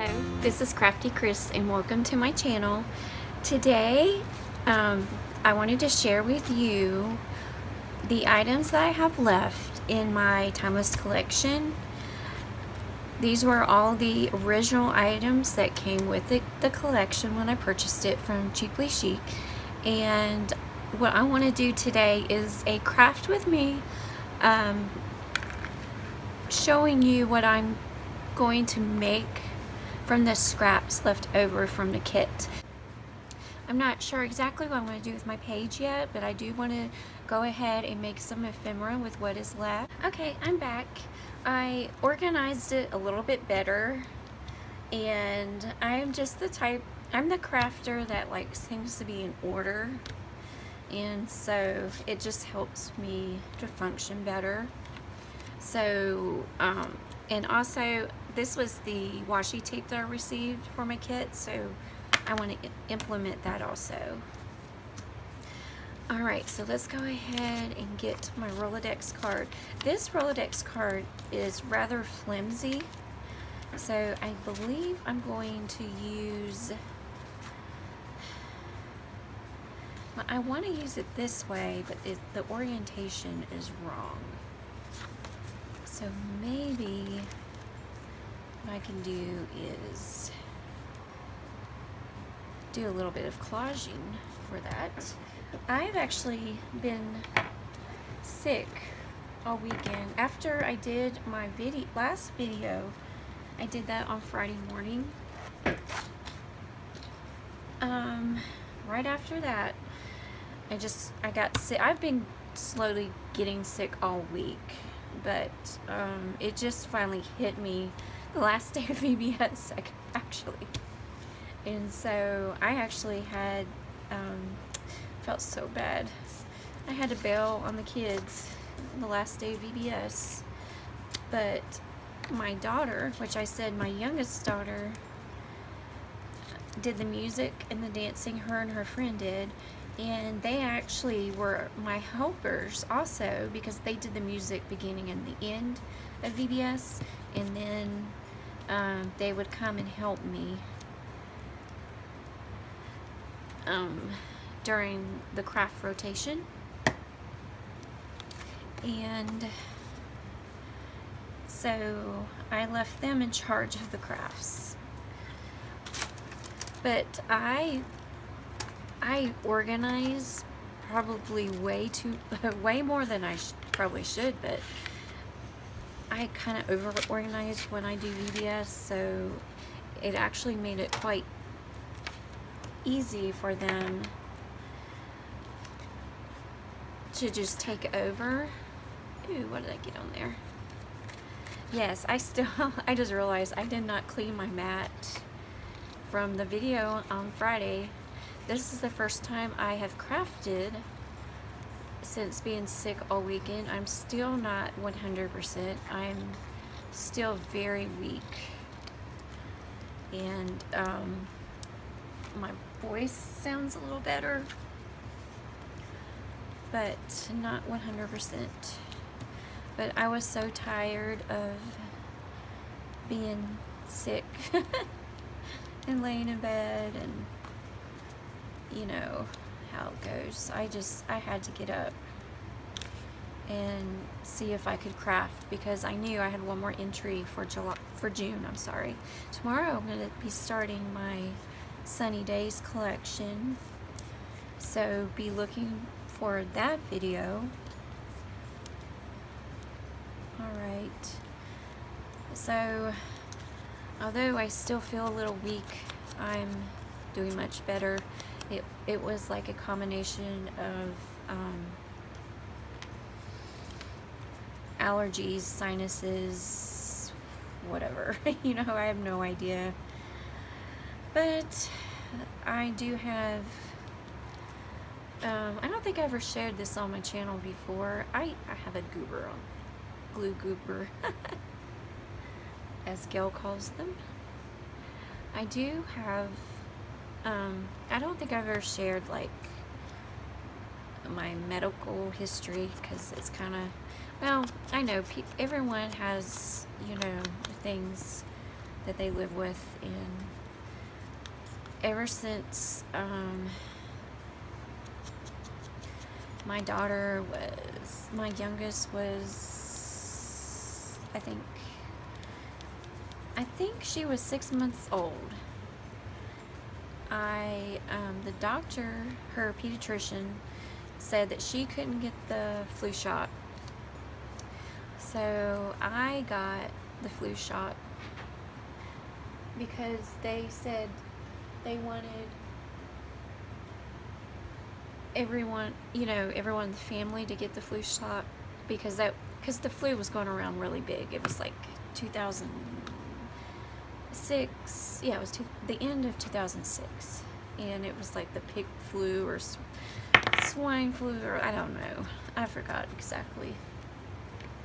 Hello, this is Crafty Chris and welcome to my channel. Today I wanted to share with you the items that I have left in my timeless collection. These were all the original items that came with the collection when I purchased it from Cheaply Chic, and what I want to do today is a craft with me, showing you what I'm going to make from the scraps left over from the kit. I'm not sure exactly what I'm going to do with my page yet, but I do want to go ahead and make some ephemera with what is left. Okay, I'm back. I organized it a little bit better, and I'm just the type, I'm the crafter that likes things to be in order, and so it just helps me to function better. So and also this was the washi tape that I received for my kit, so I want to implement that also. Alright, so let's go ahead and get my Rolodex card. This Rolodex card is rather flimsy, so I believe I'm going to use, well, I want to use it this way, but the orientation is wrong. So maybe what I can do is do a little bit of collaging for that. I've actually been sick all weekend. After I did my last video, I did that on Friday morning. Right after that, I got sick. I've been slowly getting sick all week, but it just finally hit me the last day of VBS, actually. And so I actually had felt so bad. I had to bail on the kids the last day of VBS, but my daughter, which I said my youngest daughter, did the music and the dancing, her and her friend did, and they actually were my helpers also, because they did the music beginning and the end of VBS, and then they would come and help me during the craft rotation. And so I left them in charge of the crafts. But I organize probably way more than I probably should, but I kind of over organize when I do VBS, so it actually made it quite easy for them to just take over. Ooh, what did I get on there? Yes, I just realized I did not clean my mat from the video on Friday. This is the first time I have crafted since being sick all weekend. I'm still not 100%. I'm still very weak, and my voice sounds a little better, but not 100%. But I was so tired of being sick and laying in bed, and you know how it goes. I had to get up and see if I could craft, because I knew I had one more entry for June. I'm sorry. Tomorrow I'm going to be starting my Sunny Days collection, so be looking for that video. Alright, so although I still feel a little weak, I'm doing much better. It was like a combination of allergies, sinuses, whatever. You know, I have no idea. But I do have, I don't think I ever shared this on my channel before. I have a goober on, glue goober, as Gail calls them. I do have, I don't think I've ever shared like my medical history, because it's kind of, well, I know everyone has, you know, things that they live with, and ever since my youngest was, I think she was 6 months old. The doctor, her pediatrician, said that she couldn't get the flu shot. So I got the flu shot because they said they wanted everyone in the family to get the flu shot, because the flu was going around really big. It was like 2006. Yeah, it was the end of 2006, and it was like the pig flu or swine flu, or I don't know. I forgot exactly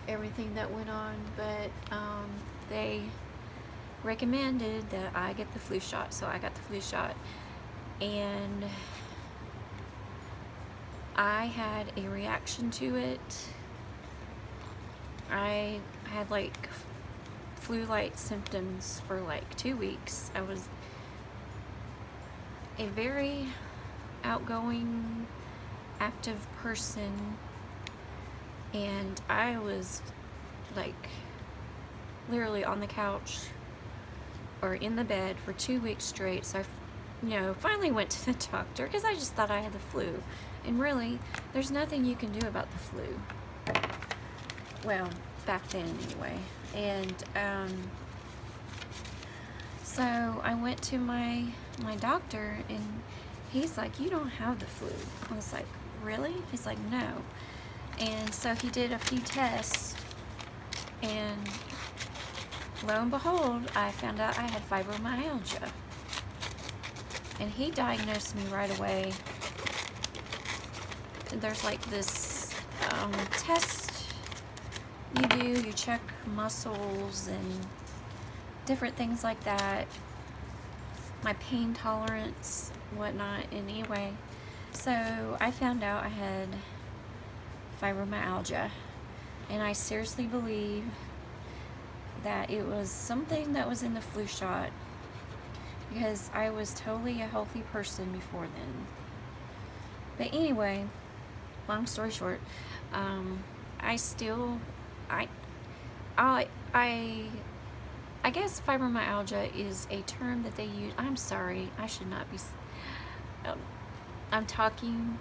everything that went on, but they recommended that I get the flu shot, so I got the flu shot, and I had a reaction to it. I had like flu-like symptoms for like 2 weeks. I was a very outgoing, active person, and I was like literally on the couch or in the bed for 2 weeks straight. So I finally went to the doctor because I just thought I had the flu, and really there's nothing you can do about the flu. Well, back then anyway. And so I went to my doctor, and he's like, "You don't have the flu." I was like, "Really?" He's like, "No." And so he did a few tests, and lo and behold, I found out I had fibromyalgia. And he diagnosed me right away. There's like this test you do. You check muscles and different things like that. My pain tolerance, whatnot. And anyway, so I found out I had fibromyalgia, and I seriously believe that it was something that was in the flu shot, because I was totally a healthy person before then. But anyway, long story short, I guess fibromyalgia is a term that they use. I'm sorry, I should not be. I'm talking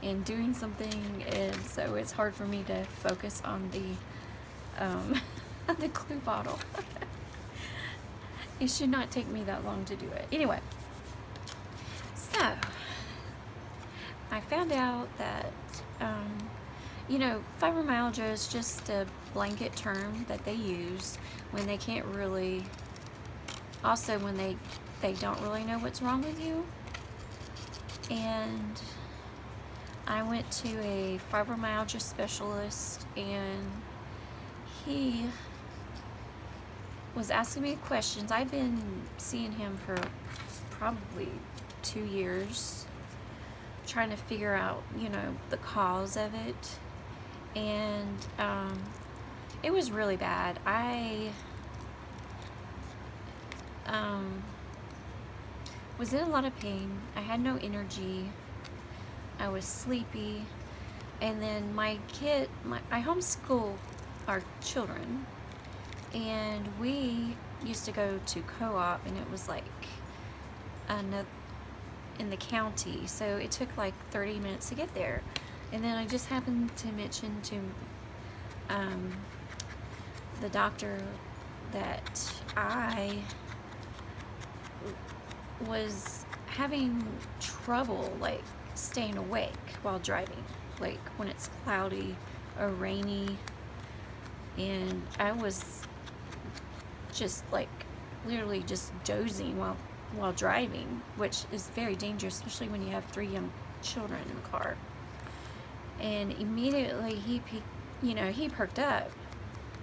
and doing something, and so it's hard for me to focus on the glue bottle. It should not take me that long to do it. Anyway, so I found out that fibromyalgia is just a blanket term that they use when they can't really, also when they don't really know what's wrong with you. And I went to a fibromyalgia specialist, and he was asking me questions. I've been seeing him for probably 2 years, trying to figure out, the cause of it. And it was really bad. I was in a lot of pain. I had no energy. I was sleepy. And then I homeschool our children, and we used to go to co-op, and it was like in the county, so it took like 30 minutes to get there. And then I just happened to mention to the doctor that I was having trouble like staying awake while driving, like when it's cloudy or rainy, and I was just like literally just dozing while driving, which is very dangerous, especially when you have 3 young children in the car. And immediately he perked up,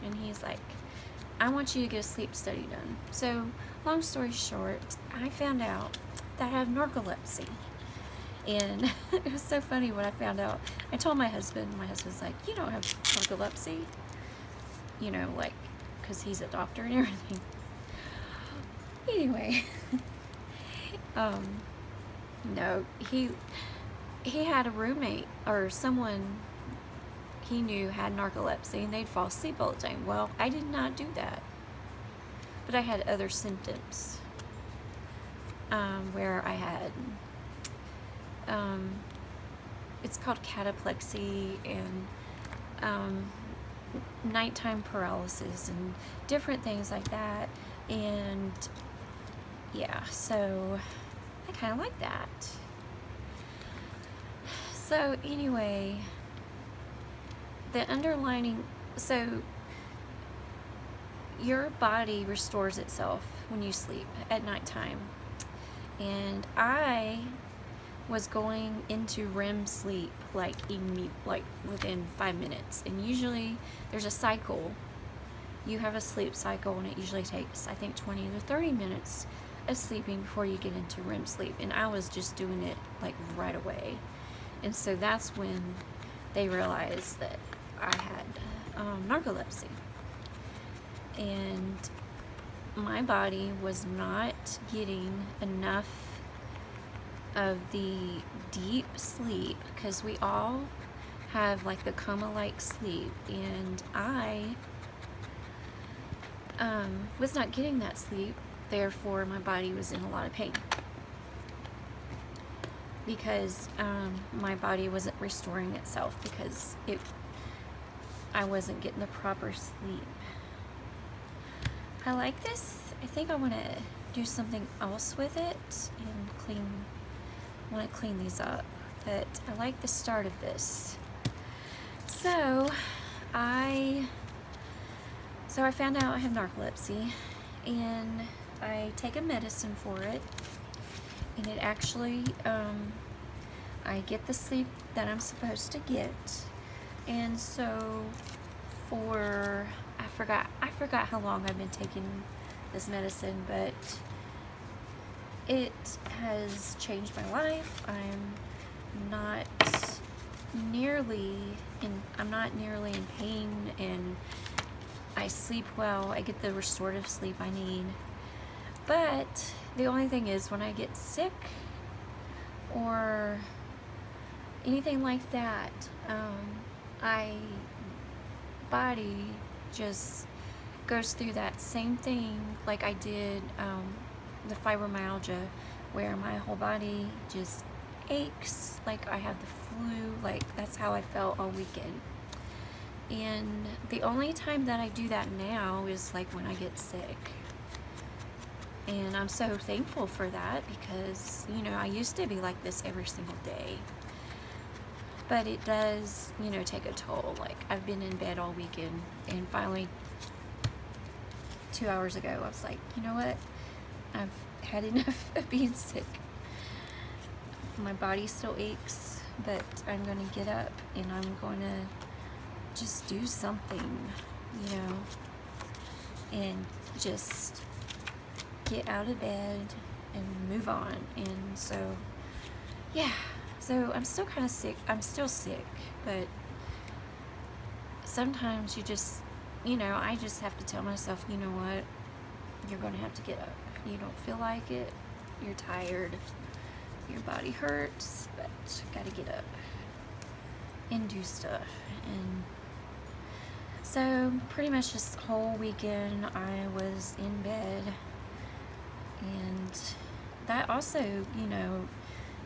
and he's like, "I want you to get a sleep study done." So long story short, I found out that I have narcolepsy. And it was so funny when I found out. I told my husband. My husband's like, "You don't have narcolepsy," because he's a doctor and everything. Anyway, um, no, he had a roommate or someone he knew had narcolepsy, and they'd fall asleep all the time. Well, I did not do that, but I had other symptoms, where I had, it's called cataplexy, and nighttime paralysis and different things like that. And yeah, so I kind of like that. So anyway, the underlining, so your body restores itself when you sleep at nighttime, and I was going into REM sleep like within 5 minutes. And usually there's a cycle. You have a sleep cycle, and it usually takes, I think, 20 to 30 minutes of sleeping before you get into REM sleep. And I was just doing it like right away. And so that's when they realized that I had narcolepsy. And my body was not getting enough of the deep sleep, because we all have like the coma-like sleep, and I was not getting that sleep. Therefore my body was in a lot of pain because my body wasn't restoring itself, because I wasn't getting the proper sleep. I like this. I think I want to do something else with it and want to clean these up, but I like the start of this. So I found out I have narcolepsy, and I take a medicine for it, and it actually I get the sleep that I'm supposed to get. And so I forgot how long I've been taking this medicine, but it has changed my life. I'm not nearly in pain, and I sleep well. I get the restorative sleep I need. But the only thing is, when I get sick or anything like that, body just goes through that same thing like I did the fibromyalgia, where my whole body just aches like I have the flu. Like, that's how I felt all weekend. And the only time that I do that now is like when I get sick. And I'm so thankful for that, because, you know, I used to be like this every single day. But it does, you know, take a toll. Like, I've been in bed all weekend, and finally 2 hours ago I was like, you know what? I've had enough of being sick. My body still aches, but I'm going to get up and I'm going to just do something, you know, and just get out of bed and move on. And so, yeah, so I'm still kind of sick. I'm still sick, but sometimes you just, you know, I just have to tell myself, you know what, you're going to have to get up. You don't feel like it, you're tired, your body hurts, but you gotta get up and do stuff. And so pretty much this whole weekend I was in bed, and that also, you know,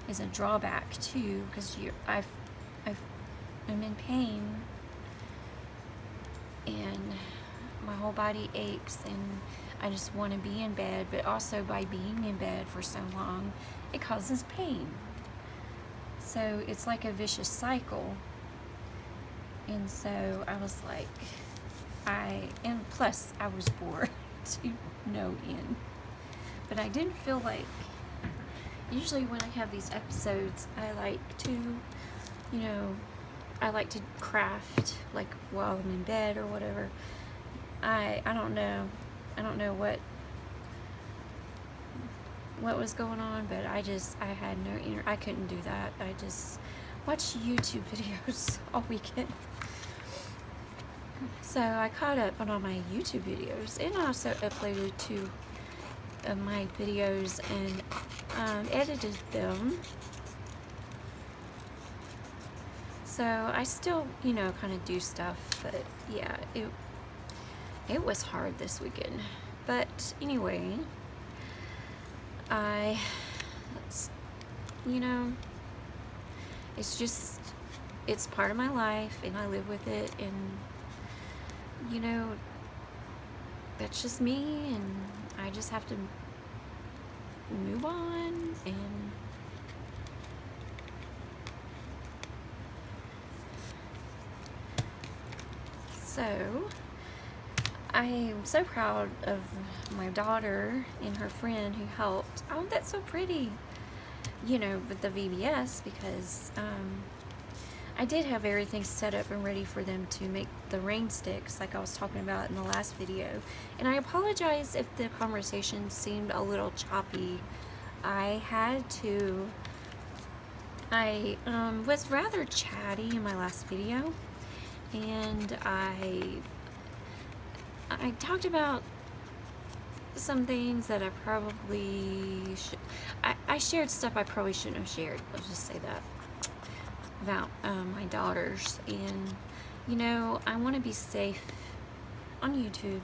is a drawback too, because I'm in pain, and my whole body aches, and I just want to be in bed. But also, by being in bed for so long, it causes pain. So it's like a vicious cycle. And so I was like, and plus I was bored to no end. But I didn't feel like, usually when I have these episodes, I like to, you know, I like to craft, like while I'm in bed or whatever. I don't know what was going on, but I had no I couldn't do that. I just watched YouTube videos all weekend. So I caught up on all my YouTube videos, and I also uploaded to of my videos and edited them. So I still, you know, kind of do stuff, but yeah, it was hard this weekend. But anyway, you know, it's part of my life and I live with it, and you know, that's just me, and I just have to move on. And so I am so proud of my daughter and her friend who helped. Oh, that's so pretty, you know, with the VBS, because I did have everything set up and ready for them to make the rain sticks like I was talking about in the last video. And I apologize if the conversation seemed a little choppy. I was rather chatty in my last video, and I talked about some things that I probably should. I shared stuff I probably shouldn't have shared. Let's just say that about my daughters, and you know, I want to be safe on YouTube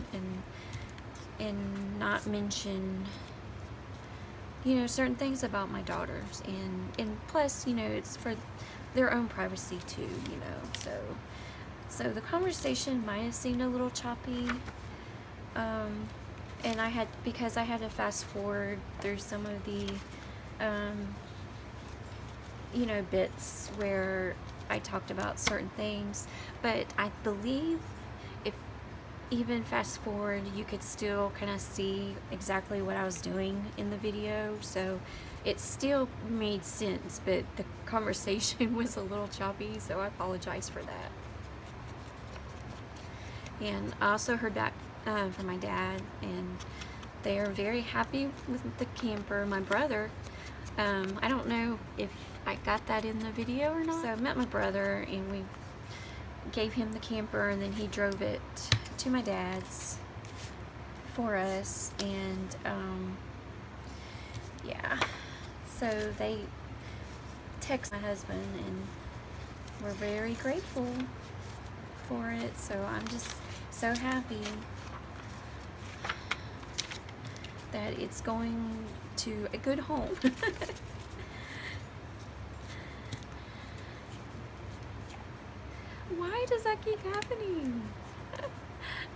and not mention, you know, certain things about my daughters, and plus, you know, it's for their own privacy too, you know. So the conversation might have seemed a little choppy, and because I had to fast forward through some of the you know, bits where I talked about certain things, but I believe if even fast forward, you could still kind of see exactly what I was doing in the video, so it still made sense, but the conversation was a little choppy, so I apologize for that. And I also heard back from my dad, and they are very happy with the camper. My brother, I don't know if I got that in the video or not. So I met my brother and we gave him the camper, and then he drove it to my dad's for us, and yeah, so they text my husband and we're very grateful for it. So I'm just so happy that it's going to a good home. Why does that keep happening?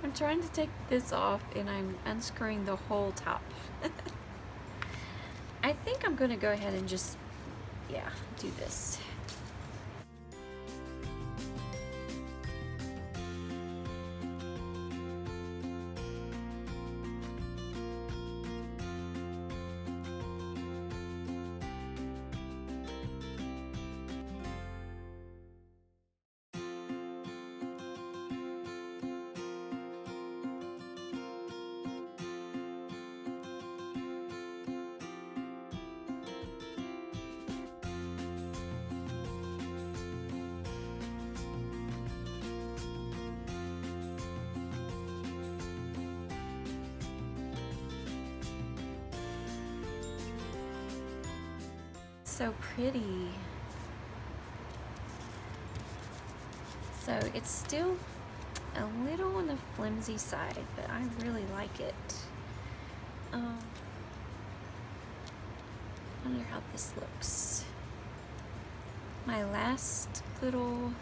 I'm trying to take this off and I'm unscrewing the whole top. I think I'm gonna go ahead and just, yeah, do this. So pretty. So it's still a little on the flimsy side, but I really like it. I wonder how this looks. My last little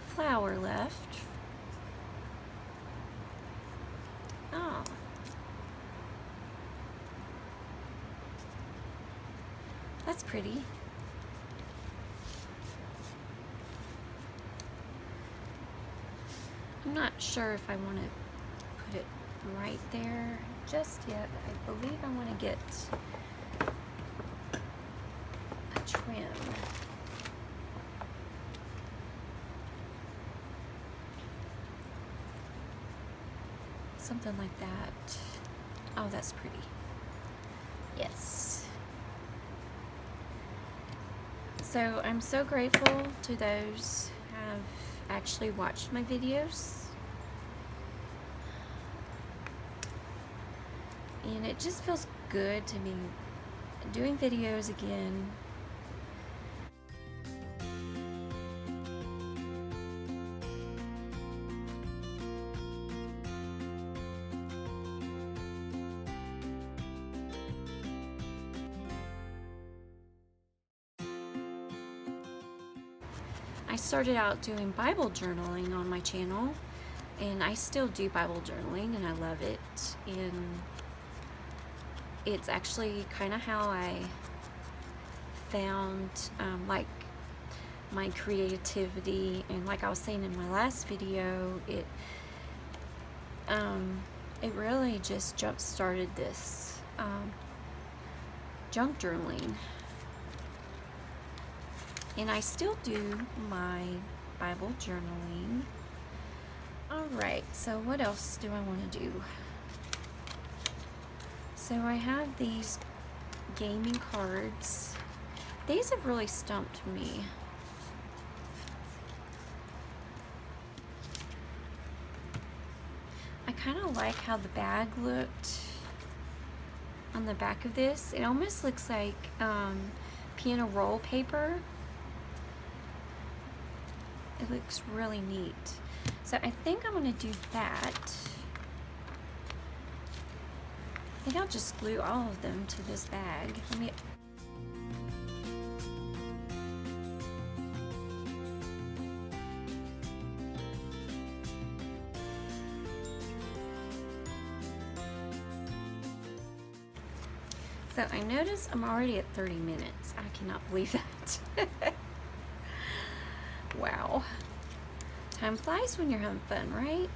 flower left. Oh. That's pretty. I'm not sure if I want to put it right there just yet. I believe I want to get a trim. Something like that. Oh, that's pretty. Yes. So I'm so grateful to those who have actually watched my videos. and it just feels good to be doing videos again. I started out doing Bible journaling on my channel, and I still do Bible journaling, and I love it. And it's actually kind of how I found like my creativity, and like I was saying in my last video, it really just jump started this junk journaling. And I still do my Bible journaling. Alright, so what else do I want to do? So I have these gaming cards. These have really stumped me. I kind of like how the bag looked on the back of this. It almost looks like piano roll paper. It looks really neat. So I think I'm going to do that. I think I'll just glue all of them to this bag. Let me... So I notice I'm already at 30 minutes. I cannot believe that. Wow. Time flies when you're having fun, right?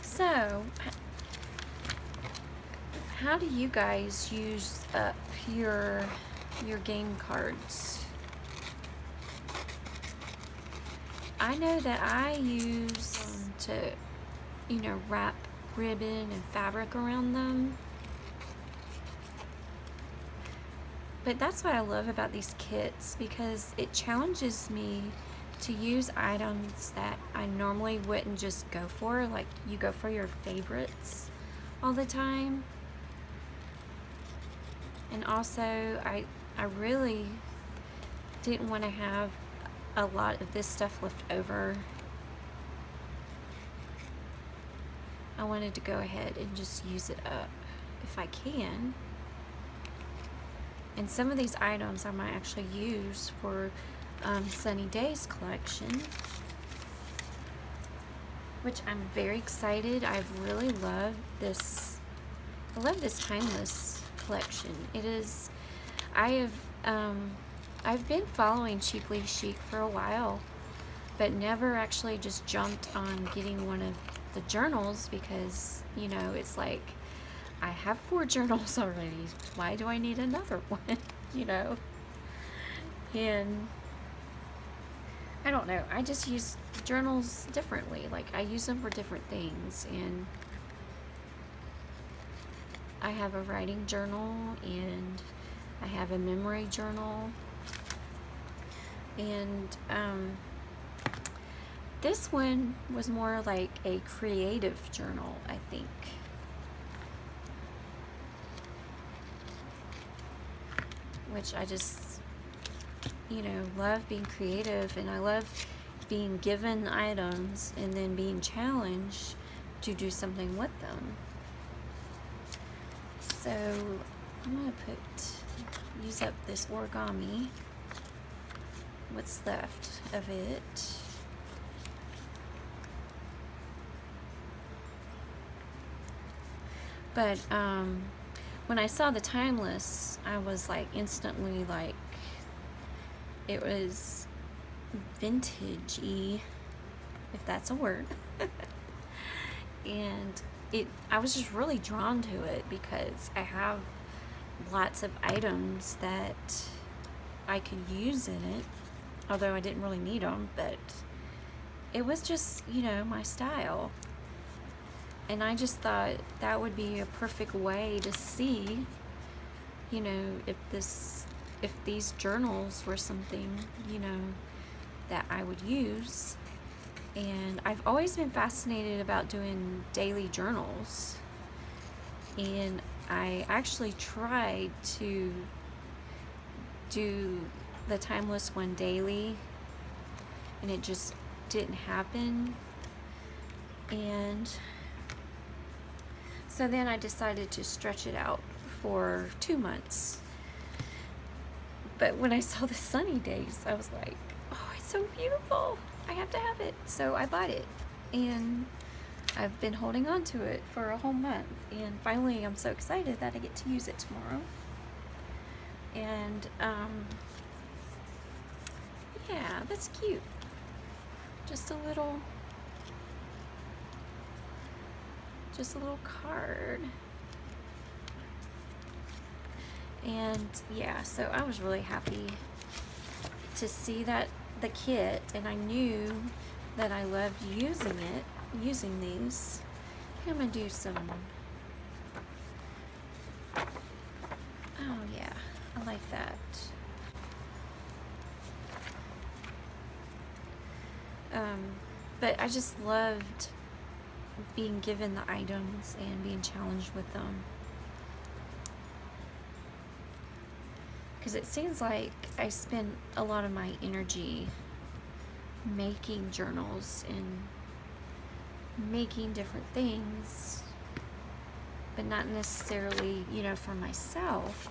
So, how do you guys use up your game cards? I know that I use to, you know, wrap ribbon and fabric around them. But that's what I love about these kits, because it challenges me to use items that I normally wouldn't just go for. Like, you go for your favorites all the time. And also, I really didn't want to have a lot of this stuff left over. I wanted to go ahead and just use it up if I can. And some of these items I might actually use for Sunny Days collection, which I'm very excited. I've really loved this. I love this timeless collection. It is. I've been following Cheaply Chic for a while, but never actually just jumped on getting one of the journals, because, you know, it's like, I have 4 journals already. Why do I need another one? You know? And I don't know. I just use journals differently. Like, I use them for different things. And I have a writing journal, and I have a memory journal. And this one was more like a creative journal, I think. Which I just, you know, love being creative, and I love being given items and then being challenged to do something with them. So I'm gonna use up this origami, what's left of it. But when I saw the timeless, I was like instantly like, it was vintage-y, if that's a word. And I was just really drawn to it because I have lots of items that I could use in it, although I didn't really need them, but it was just, you know, my style. And I just thought that would be a perfect way to see, you know, if these journals were something, you know, that I would use. And I've always been fascinated about doing daily journals. And I actually tried to do the timeless one daily, and it just didn't happen. And so then I decided to stretch it out for 2 months. But when I saw the sunny days, I was like, oh, it's so beautiful. I have to have it. So I bought it, and I've been holding on to it for a whole month. And finally, I'm so excited that I get to use it tomorrow. And yeah, that's cute. Just a little card. And yeah, so I was really happy to see that the kit, and I knew that I loved using these. I'm gonna do some, oh yeah, I like that. But I just loved being given the items and being challenged with them. Because it seems like I spend a lot of my energy making journals and making different things, but not necessarily, you know, for myself.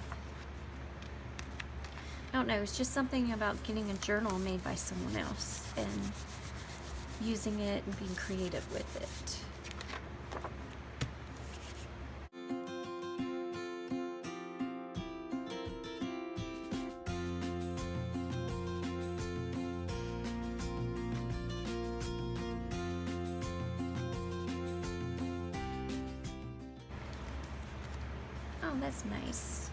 I don't know, it's just something about getting a journal made by someone else and using it and being creative with it. Oh, that's nice.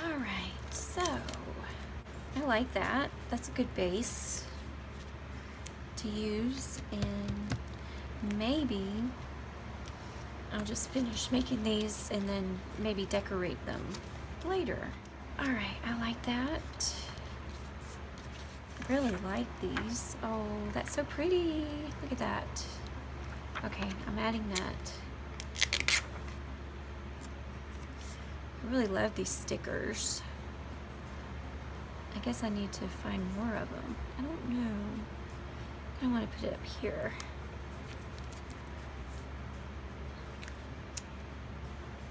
All right, so I like that. That's a good base to use, and maybe I'll just finish making these and then maybe decorate them later. All right, I like that. I really like these. Oh, that's so pretty. Look at that. Okay, I'm adding that. I really love these stickers. I guess I need to find more of them. I don't know. I want to put it up here.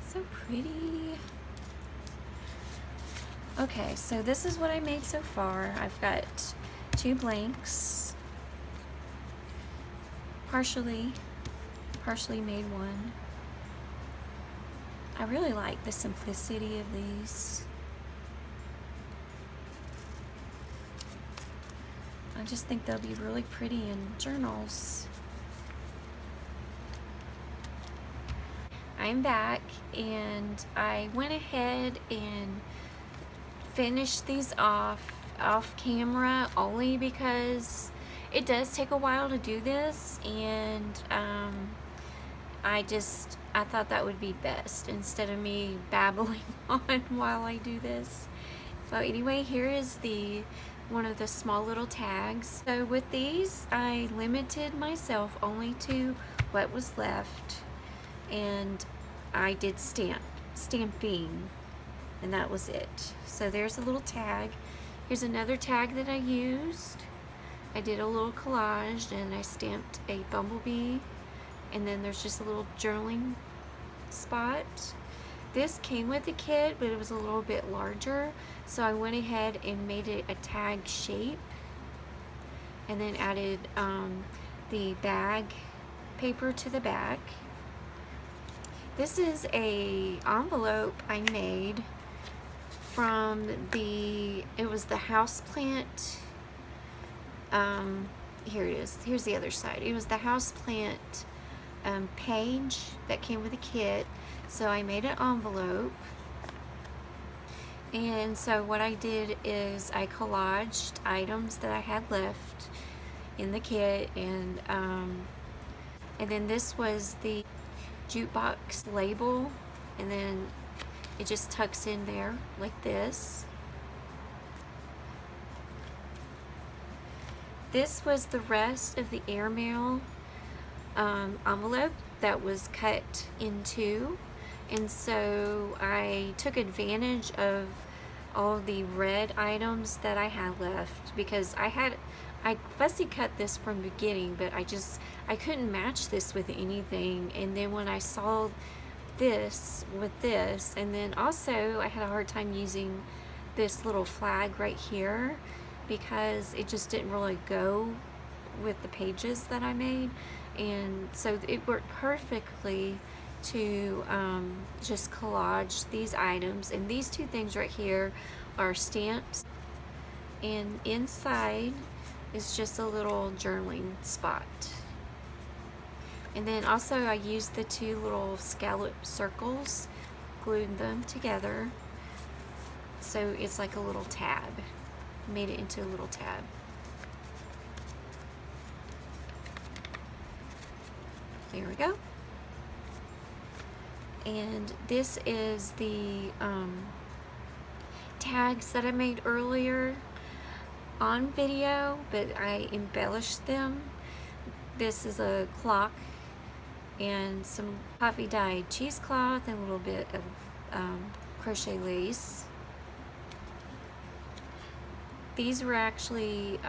So pretty. Okay, so this is what I made so far. I've got 2 blanks, partially made one. I really like the simplicity of these. I just think they'll be really pretty in journals. I'm back, and I went ahead and finished these off camera only because it does take a while to do this, and I thought that would be best instead of me babbling on while I do this. So anyway, here is one of the small little tags. So with these, I limited myself only to what was left, and I did stamping, and that was it. So there's a little tag. Here's another tag that I used. I did a little collage, and I stamped a bumblebee, and then there's just a little journaling spot. This came with the kit, but it was a little bit larger, so I went ahead and made it a tag shape, and then added the bag paper to the back. This is a envelope I made from it was the houseplant. Here it is. Here's the other side. It was the houseplant page that came with the kit. So I made an envelope. And so what I did is I collaged items that I had left in the kit, and then this was the jukebox label, and then it just tucks in there like this. This was the rest of the airmail envelope that was cut in two, and so I took advantage of all the red items that I had left, because I fussy cut this from the beginning, but I couldn't match this with anything. And then when I saw this with this, and then also I had a hard time using this little flag right here because it just didn't really go with the pages that I made, and so it worked perfectly to just collage these items. And these two things right here are stamps, and inside is just a little journaling spot. And then also I used the two little scallop circles, glued them together, so it's like a little tab. Made it into a little tab. There we go. And this is the tags that I made earlier on video, but I embellished them. This is a clock and some coffee dyed cheesecloth and a little bit of crochet lace. These were actually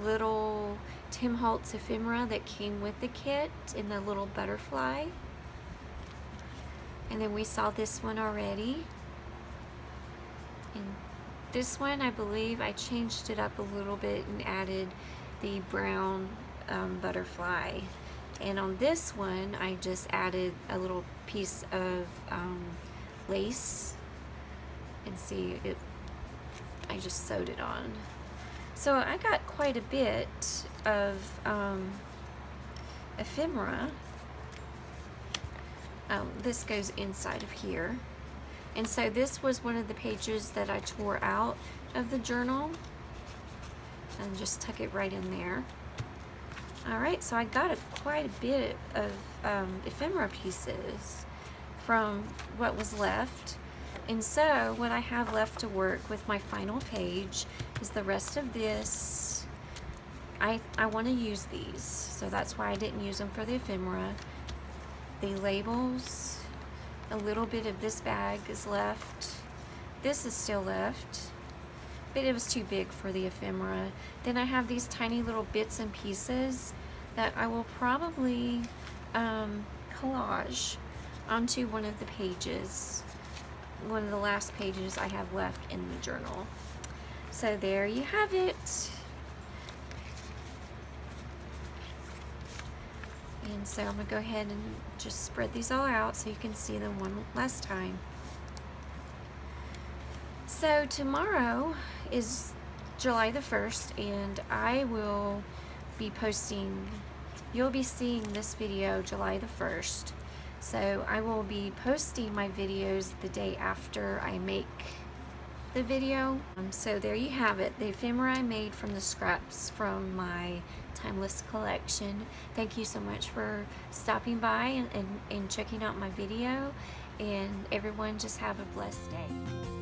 little Tim Holtz ephemera that came with the kit in the little butterfly. And then we saw this one already. And this one, I believe I changed it up a little bit and added the brown butterfly. And on this one, I just added a little piece of lace. And see, I just sewed it on. So I got quite a bit of ephemera. This goes inside of here. And so this was one of the pages that I tore out of the journal, and just tuck it right in there. Alright, so I got quite a bit of ephemera pieces from what was left. And so what I have left to work with my final page is the rest of this. I want to use these, so that's why I didn't use them for the ephemera. The labels, a little bit of this bag is left. This is still left, but it was too big for the ephemera. Then I have these tiny little bits and pieces that I will probably collage onto one of the pages, one of the last pages I have left in the journal. So there you have it. And so I'm going to go ahead and just spread these all out so you can see them one last time. So tomorrow is July the 1st, and I will be posting, you'll be seeing this video July the 1st. So I will be posting my videos the day after I make the video. So there you have it, the ephemera I made from the scraps from my timeless collection. Thank you so much for stopping by and checking out my video, and everyone just have a blessed day.